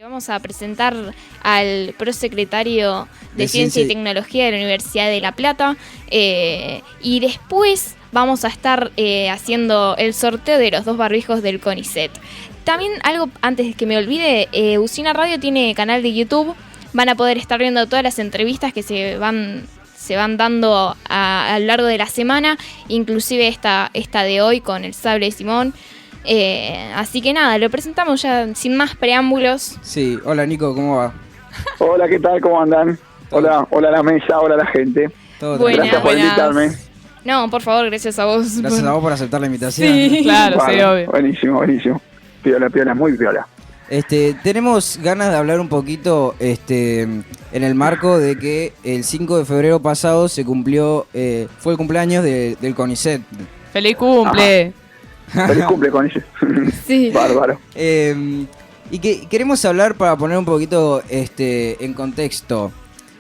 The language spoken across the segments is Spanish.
Vamos a presentar al prosecretario de Ciencia y Tecnología de la Universidad de La Plata y después vamos a estar haciendo el sorteo de los 2 barbijos del CONICET. También algo, antes de que me olvide, Usina Radio tiene canal de YouTube, van a poder estar viendo todas las entrevistas que se van dando a lo largo de la semana, inclusive esta de hoy con el Sable de Simón. Así que nada, lo presentamos ya sin más preámbulos. Sí, hola Nico, ¿cómo va? Hola, ¿qué tal? ¿Cómo andan? Hola a la mesa, hola a la gente. Gracias por invitarme. No, por favor, gracias a vos. Gracias a vos por aceptar la invitación. Sí, claro, bueno, sí, obvio. Buenísimo. Piola, muy piola. Tenemos ganas de hablar un poquito en el marco de que el 5 de febrero pasado fue el cumpleaños del CONICET. ¡Feliz cumple! Feliz cumple, CONICET. Sí. Bárbaro. Y que queremos hablar para poner un poquito en contexto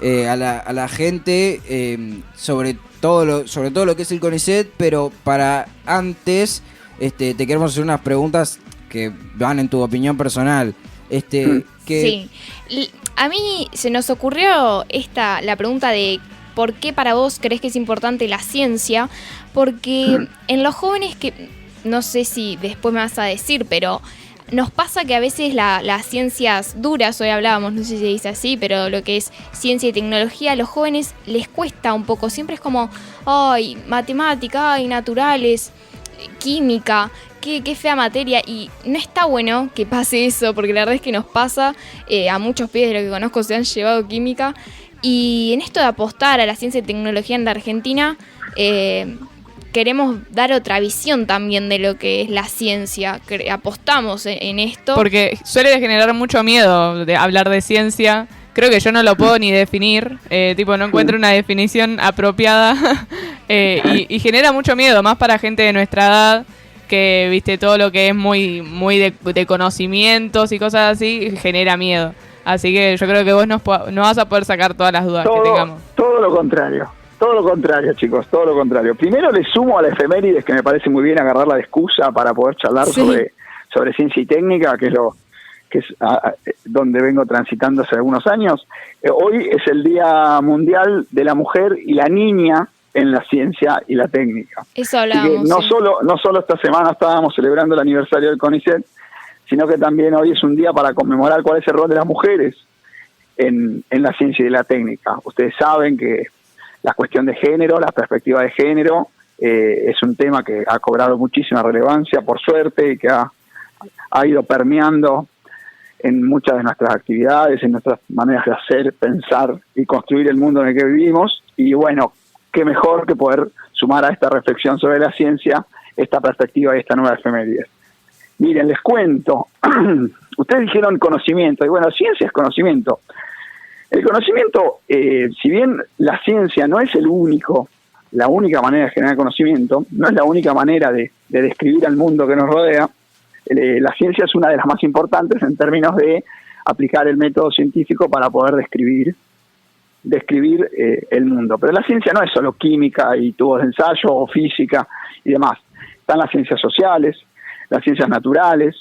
a la gente sobre todo lo que es el CONICET, pero para antes te queremos hacer unas preguntas que van en tu opinión personal. Sí. A mí se nos ocurrió la pregunta de ¿por qué para vos crees que es importante la ciencia? Porque en los jóvenes que no sé si después me vas a decir, pero nos pasa que a veces las ciencias duras, hoy hablábamos, no sé si se dice así, pero lo que es ciencia y tecnología, a los jóvenes les cuesta un poco. Siempre es como, ay, matemática, ay, naturales, química, qué fea materia. Y no está bueno que pase eso, porque la verdad es que nos pasa, a muchos pibes de lo que conozco se han llevado química. Y en esto de apostar a la ciencia y tecnología en la Argentina, queremos dar otra visión también de lo que es la ciencia. Apostamos en esto. Porque suele generar mucho miedo de hablar de ciencia. Creo que yo no lo puedo ni definir. No encuentro una definición apropiada. Y genera mucho miedo, más para gente de nuestra edad, que viste todo lo que es muy de conocimientos y cosas así, genera miedo. Así que yo creo que vos nos vas a poder sacar todas las dudas que tengamos. Todo lo contrario, chicos, todo lo contrario. Primero le sumo a la efemérides, que me parece muy bien agarrarla de excusa para poder charlar sobre ciencia y técnica, que es donde vengo transitando hace algunos años. Hoy es el Día Mundial de la Mujer y la Niña en la ciencia y la técnica. Eso hablábamos. No solo esta semana estábamos celebrando el aniversario del CONICET, sino que también hoy es un día para conmemorar cuál es el rol de las mujeres en la ciencia y la técnica. Ustedes saben que la cuestión de género, la perspectiva de género, es un tema que ha cobrado muchísima relevancia, por suerte, y que ha ido permeando en muchas de nuestras actividades, en nuestras maneras de hacer, pensar y construir el mundo en el que vivimos. Y bueno, qué mejor que poder sumar a esta reflexión sobre la ciencia esta perspectiva y esta nueva efeméride. Miren, les cuento. Ustedes dijeron conocimiento, y bueno, ciencia es conocimiento. El conocimiento, si bien la ciencia no es la única manera de generar conocimiento, no es la única manera de describir al mundo que nos rodea, la ciencia es una de las más importantes en términos de aplicar el método científico para poder describir el mundo. Pero la ciencia no es solo química y tubos de ensayo o física y demás. Están las ciencias sociales, las ciencias naturales,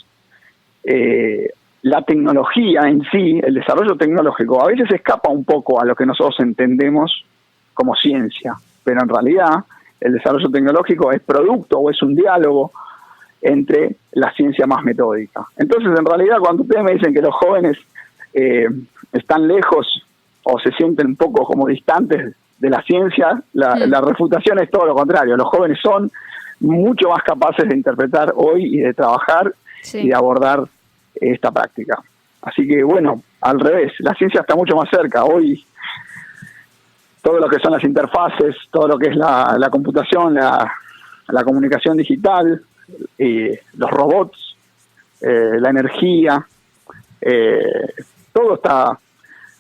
la tecnología en sí, el desarrollo tecnológico, a veces escapa un poco a lo que nosotros entendemos como ciencia, pero en realidad el desarrollo tecnológico es producto o es un diálogo entre la ciencia más metódica. Entonces, en realidad, cuando ustedes me dicen que los jóvenes están lejos o se sienten un poco como distantes de la ciencia, la refutación es todo lo contrario. Los jóvenes son mucho más capaces de interpretar hoy y de trabajar y de abordar esta práctica. Así que, bueno, al revés, la ciencia está mucho más cerca. Hoy, todo lo que son las interfaces, todo lo que es la computación, la comunicación digital, los robots, la energía, todo está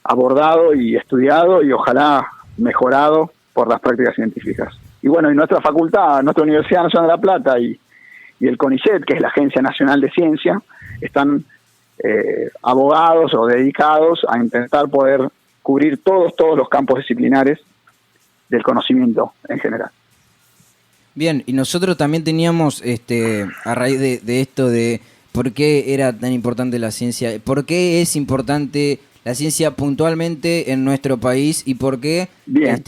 abordado y estudiado y ojalá mejorado por las prácticas científicas. Y bueno, y nuestra facultad, nuestra Universidad Nacional de La Plata y el CONICET, que es la Agencia Nacional de Ciencia, están abogados o dedicados a intentar poder cubrir todos los campos disciplinares del conocimiento en general. Bien, y nosotros también teníamos, a raíz de esto de por qué era tan importante la ciencia, por qué es importante la ciencia puntualmente en nuestro país y por qué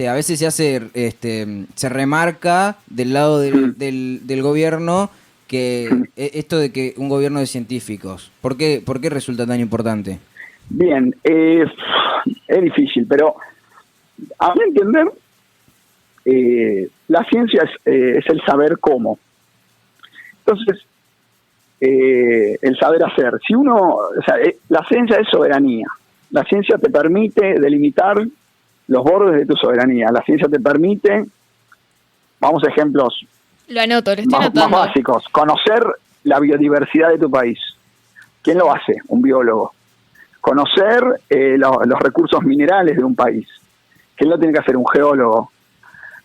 a veces se remarca del lado del gobierno que esto de que un gobierno de científicos. ¿Por qué resulta tan importante? Bien, es difícil, pero a mi entender, la ciencia es el saber cómo. Entonces, el saber hacer. Si la ciencia es soberanía. La ciencia te permite delimitar los bordes de tu soberanía. La ciencia te permite, vamos a ejemplos lo anoto, lo estoy más anotando. básicos, conocer la biodiversidad de tu país. ¿Quién lo hace? Un biólogo. Conocer los recursos minerales de un país. ¿Quién lo tiene que hacer? Un geólogo.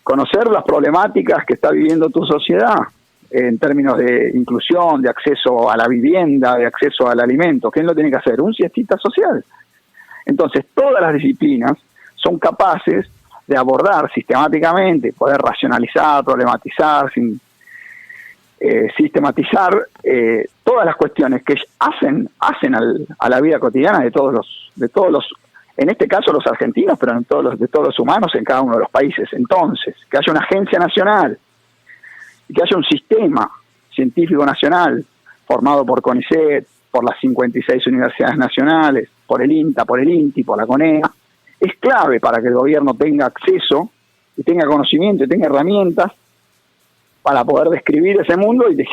Conocer las problemáticas que está viviendo tu sociedad en términos de inclusión, de acceso a la vivienda, de acceso al alimento. ¿Quién lo tiene que hacer? Un cientista social. Entonces, todas las disciplinas son capaces de abordar sistemáticamente, poder racionalizar, problematizar, sistematizar todas las cuestiones que hacen a la vida cotidiana de todos los, en este caso los argentinos, pero de todos los humanos en cada uno de los países. Entonces, que haya una agencia nacional, que haya un sistema científico nacional formado por CONICET, por las 56 universidades nacionales, por el INTA, por el INTI, por la CONEA, es clave para que el gobierno tenga acceso y tenga conocimiento y tenga herramientas para poder describir ese mundo y de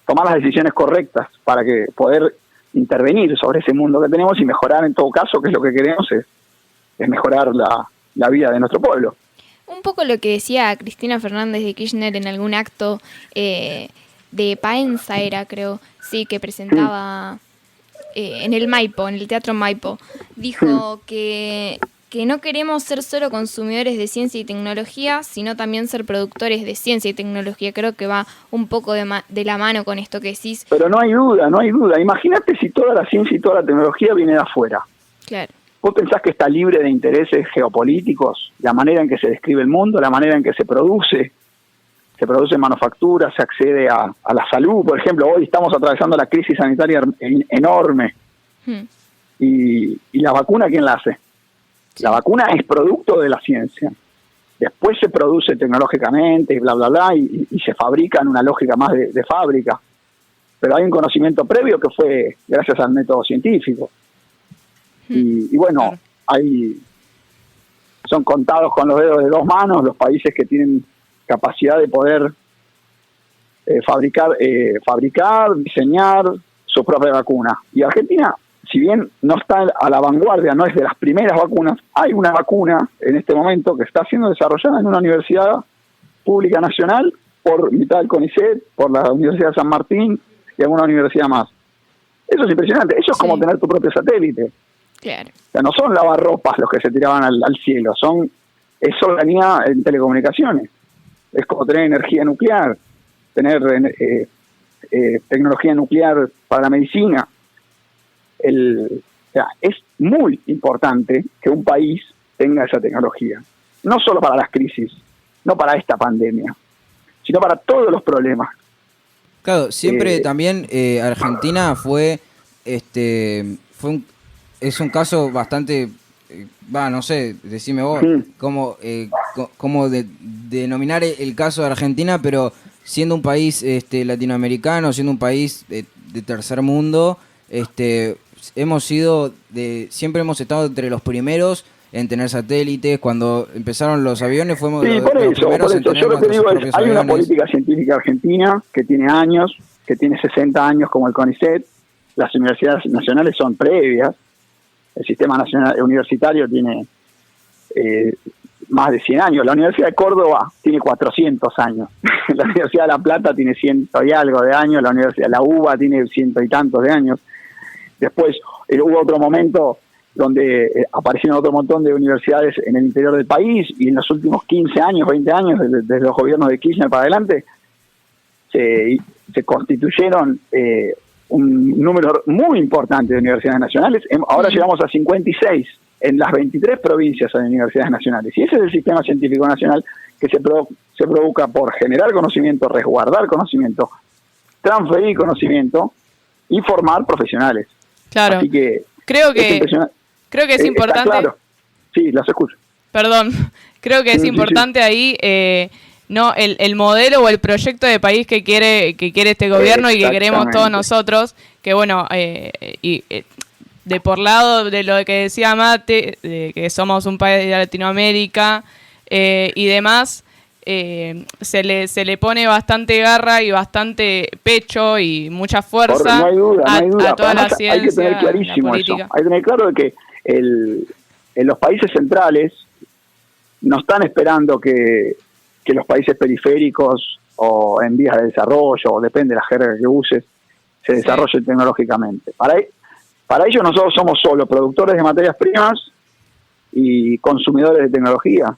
tomar las decisiones correctas para que poder intervenir sobre ese mundo que tenemos y mejorar en todo caso, que es lo que queremos, es mejorar la vida de nuestro pueblo. Un poco lo que decía Cristina Fernández de Kirchner en algún acto de Paenza era, creo, sí, que presentaba en el Maipo, en el Teatro Maipo. Dijo que no queremos ser solo consumidores de ciencia y tecnología, sino también ser productores de ciencia y tecnología. Creo que va un poco de la mano con esto que decís. Pero no hay duda. Imagínate si toda la ciencia y toda la tecnología viene de afuera. Claro. ¿Vos pensás que está libre de intereses geopolíticos? La manera en que se describe el mundo, la manera en que se produce manufactura, se accede a la salud. Por ejemplo, hoy estamos atravesando la crisis sanitaria enorme. Y la vacuna, ¿quién la hace? La vacuna es producto de la ciencia. Después se produce tecnológicamente y bla, bla, bla, y se fabrica en una lógica más de fábrica. Pero hay un conocimiento previo que fue gracias al método científico. Y bueno, son contados con los dedos de dos manos los países que tienen capacidad de poder fabricar, diseñar su propia vacuna. Y Argentina, si bien no está a la vanguardia, no es de las primeras vacunas, hay una vacuna en este momento que está siendo desarrollada en una universidad pública nacional por mitad del CONICET, por la Universidad de San Martín y alguna universidad más. Eso es impresionante. Eso es como tener tu propio satélite. Claro. O sea, no son lavarropas los que se tiraban al cielo, es soberanía en telecomunicaciones. Es como tener energía nuclear, tener tecnología nuclear para la medicina. O sea, es muy importante que un país tenga esa tecnología. No solo para las crisis, no para esta pandemia, sino para todos los problemas. Claro, siempre también Argentina es un caso bastante, no sé, decime vos, cómo denominar el caso de Argentina, pero siendo un país latinoamericano, siendo un país de tercer mundo, siempre hemos estado entre los primeros en tener satélites. Cuando empezaron los aviones fuimos los primeros en tener yo lo que digo es, hay aviones. una política científica argentina que tiene años, que tiene 60 años como el CONICET. Las universidades nacionales son previas. El sistema nacional universitario tiene más de 100 años. La Universidad de Córdoba tiene 400 años. La Universidad de La Plata tiene 100 y algo de años. La Universidad de la UBA tiene 100 y tantos de años. Después hubo otro momento donde aparecieron otro montón de universidades en el interior del país, y en los últimos 15 años, 20 años, desde los gobiernos de Kirchner para adelante, se constituyeron un número muy importante de universidades nacionales. Ahora llegamos a 56 en las 23 provincias de universidades nacionales. Y ese es el sistema científico nacional que se provoca por generar conocimiento, resguardar conocimiento, transferir conocimiento y formar profesionales. Claro. Así que Creo que es importante. Claro. Sí, las escucho. Perdón, creo que es importante ahí no el modelo o el proyecto de país que quiere este gobierno y que queremos todos nosotros, que bueno, de por lado de lo que decía Mate, de que somos un país de Latinoamérica y demás, se le pone bastante garra y bastante pecho y mucha fuerza no hay duda. a toda la Además, ciencia, hay que tener clarísimo la eso. política. Hay que tener claro de que en los países centrales no están esperando que los países periféricos o en vías de desarrollo, o depende de la jerga que uses, se desarrollen tecnológicamente. Para ellos nosotros somos solo productores de materias primas y consumidores de tecnología.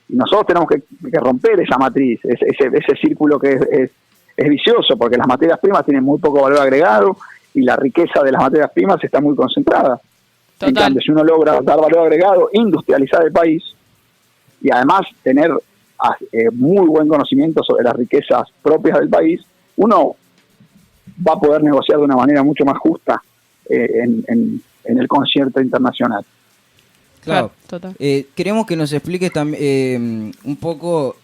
Y nosotros tenemos que romper esa matriz, ese círculo que es vicioso, porque las materias primas tienen muy poco valor agregado y la riqueza de las materias primas está muy concentrada. Total. En cambio, si uno logra dar valor agregado, industrializar el país y además tener muy buen conocimiento sobre las riquezas propias del país, uno va a poder negociar de una manera mucho más justa en el concierto internacional. Claro. Total. Queremos que nos expliques también un poco,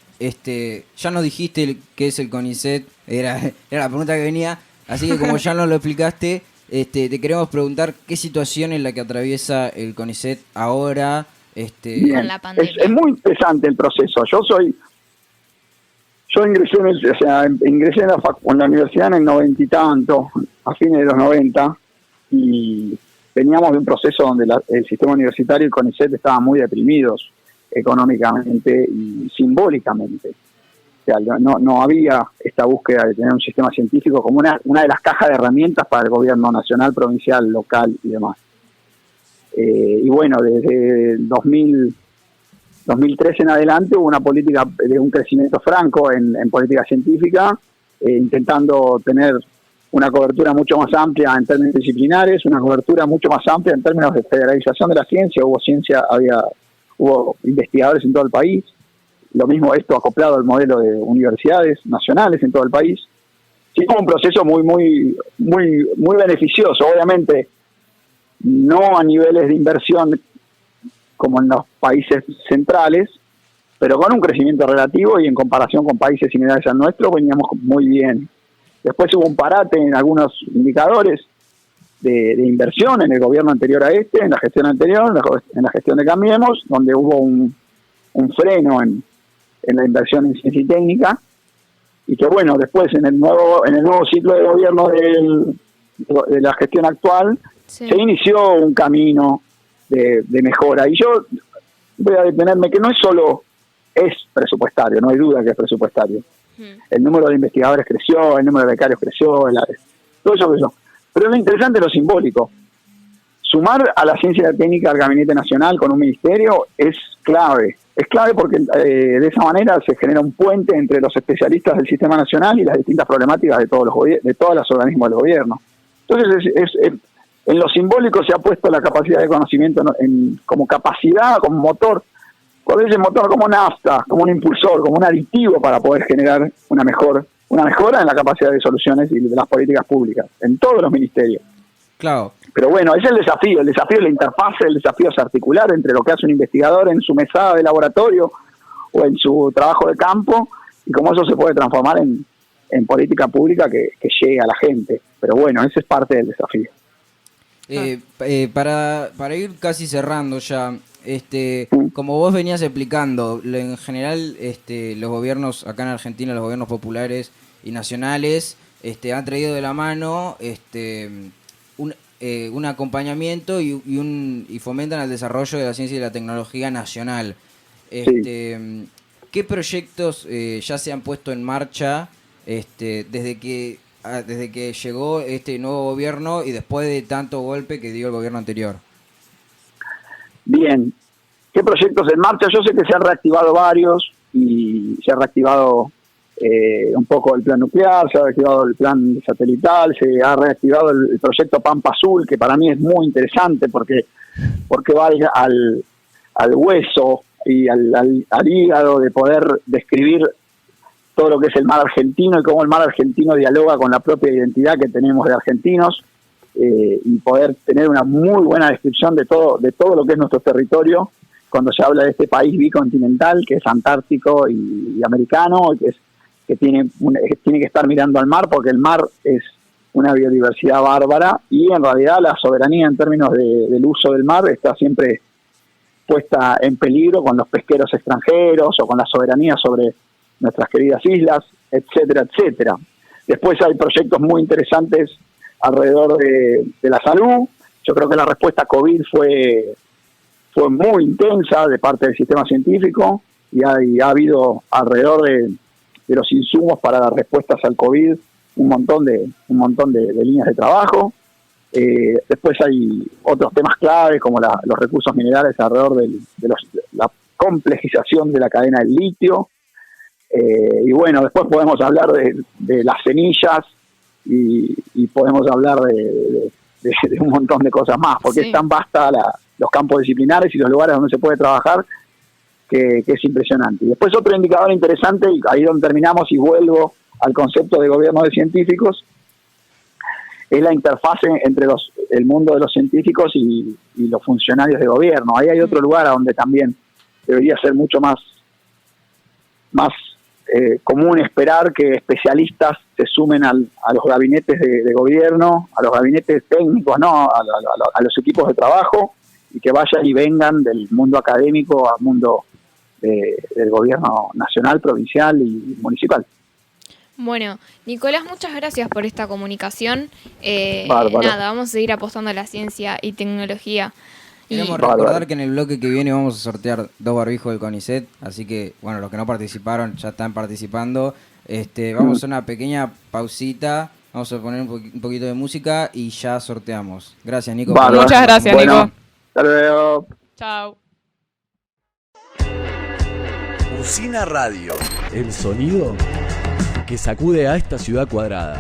ya nos dijiste qué es el CONICET, era la pregunta que venía, así que como ya nos lo explicaste, te queremos preguntar qué situación es la que atraviesa el CONICET ahora. Bien. Con la pandemia. Es muy interesante el proceso. Yo ingresé en la universidad en el 90 y tanto, a fines de los 90, y veníamos de un proceso donde el sistema universitario y el CONICET estaban muy deprimidos económicamente y simbólicamente. O sea, no había esta búsqueda de tener un sistema científico como una de las cajas de herramientas para el gobierno nacional, provincial, local y demás. Y bueno, desde 2013 en adelante hubo una política de un crecimiento franco en política científica, intentando tener una cobertura mucho más amplia en términos disciplinares, una cobertura mucho más amplia en términos de federalización de la ciencia. Hubo investigadores en todo el país. Lo mismo esto acoplado al modelo de universidades nacionales en todo el país. Sí, fue un proceso muy beneficioso. Obviamente, no a niveles de inversión como en los países centrales, pero con un crecimiento relativo y en comparación con países similares al nuestro veníamos muy bien. Después hubo un parate en algunos indicadores de inversión en el gobierno anterior a en la gestión anterior, en la gestión de Cambiemos, donde hubo un freno en la inversión en ciencia y técnica, y que bueno, después en el nuevo ciclo de gobierno de la gestión actual, se inició un camino de mejora. Y yo voy a detenerme que no es solo presupuestario, no hay duda que es presupuestario. El número de investigadores creció, el número de becarios creció, todo eso creció. Pero lo interesante es lo simbólico. Sumar a la ciencia y la técnica al Gabinete Nacional con un ministerio es clave. Es clave porque de esa manera se genera un puente entre los especialistas del sistema nacional y las distintas problemáticas de todos los organismos del gobierno. Entonces, en lo simbólico se ha puesto la capacidad de conocimiento como capacidad, como motor. Cuando dice motor, como nafta, como un impulsor, como un aditivo para poder generar una mejora en la capacidad de soluciones y de las políticas públicas, en todos los ministerios. Claro. Pero bueno, ese es el desafío de la interfase, el desafío es articular entre lo que hace un investigador en su mesada de laboratorio o en su trabajo de campo y cómo eso se puede transformar en política pública que llegue a la gente. Pero bueno, ese es parte del desafío. Para ir casi cerrando ya, como vos venías explicando, en general los gobiernos acá en Argentina, los gobiernos populares y nacionales, han traído de la mano un acompañamiento y fomentan el desarrollo de la ciencia y la tecnología nacional. ¿Qué proyectos ya se han puesto en marcha desde que llegó este nuevo gobierno y después de tanto golpe que dio el gobierno anterior? Bien, ¿qué proyectos en marcha? Yo sé que se han reactivado varios y se ha reactivado un poco el plan nuclear, se ha reactivado el plan satelital, se ha reactivado el proyecto Pampa Azul, que para mí es muy interesante porque va al hueso y al hígado de poder describir todo lo que es el mar argentino y cómo el mar argentino dialoga con la propia identidad que tenemos de argentinos, y poder tener una muy buena descripción de todo lo que es nuestro territorio cuando se habla de este país bicontinental que es antártico y americano, que tiene que estar mirando al mar, porque el mar es una biodiversidad bárbara y en realidad la soberanía en términos del uso del mar está siempre puesta en peligro con los pesqueros extranjeros o con la soberanía sobre nuestras queridas islas, etcétera, etcétera. Después hay proyectos muy interesantes alrededor de la salud. Yo creo que la respuesta COVID fue muy intensa de parte del sistema científico y ha habido alrededor de los insumos para dar respuestas al COVID un montón de líneas de trabajo. Después hay otros temas claves como los recursos minerales alrededor de la complejización de la cadena del litio. Y bueno, después podemos hablar de las semillas y podemos hablar de un montón de cosas más, porque es tan vasta los campos disciplinares y los lugares donde se puede trabajar que es impresionante. Y después otro indicador interesante, y ahí donde terminamos y vuelvo al concepto de gobierno de científicos, es la interfase entre el mundo de los científicos y los funcionarios de gobierno. Ahí hay otro lugar a donde también debería ser mucho más común esperar que especialistas se sumen a los gabinetes de gobierno, a los gabinetes técnicos, ¿no? a los equipos de trabajo, y que vayan y vengan del mundo académico al mundo del gobierno nacional, provincial y municipal. Bueno, Nicolás, muchas gracias por esta comunicación. Bárbaro. Nada, vamos a seguir apostando a la ciencia y tecnología. Queremos recordar que en el bloque que viene vamos a sortear 2 barbijos del CONICET, así que, bueno, los que no participaron ya están participando. Vamos a una pequeña pausita, vamos a poner un poquito de música y ya sorteamos. Gracias, Nico. Bárbaro. Muchas gracias, Bueno, Nico. hasta luego. Chao. Usina Radio. El sonido que sacude a esta ciudad cuadrada.